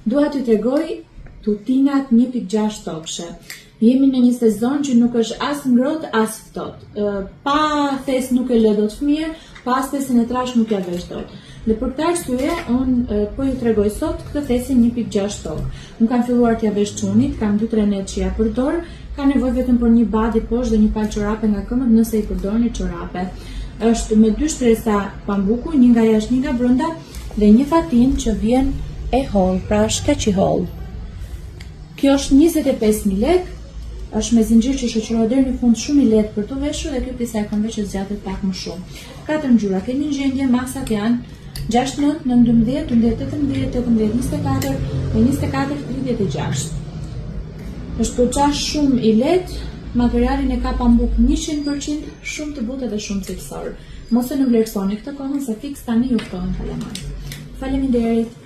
Dua t'ju tregoj tutinat 1.6 topshe. Jemi në një sezon që nuk është as ngrohtë as ftohtë. Pa thes nuk e lë dot fëmijën, pas thesin e trash nuk ja vesh dot. Dhe për këtë arsye, unë po ju tregoj sot këtë thesin 1.6 tokë. Unë kam filluar t'ja vesh çunit, kam 2-3 net që ja përdor, ka nevojë vetëm për një badi poshtë dhe një palë çorape nga këmbët nëse i përdorni çorape. Është me 2 shtresa pambuku, një nga jashtë, një nga brenda dhe një fatin që vjen e holl, pra është kaq i holl. Kjo është 25.000 lekë, është me zinxhir që shoqërohet deri në fund, shumë i lehtë për të veshur dhe ky pjesa e këmbëve që zgjatet pak më shumë. 4 ngjyra keni në gjendje, maksat janë 69, 19, 18, 18, 24 dhe 24, 36. Është goxha shumë i lehtë, materialin e ka pambuk 100%, shumë të butë dhe shumë cilësor. Mos e nënvlerësoni këtë kohën se fiks tani ju ftohen kalamaj. Faleminderit.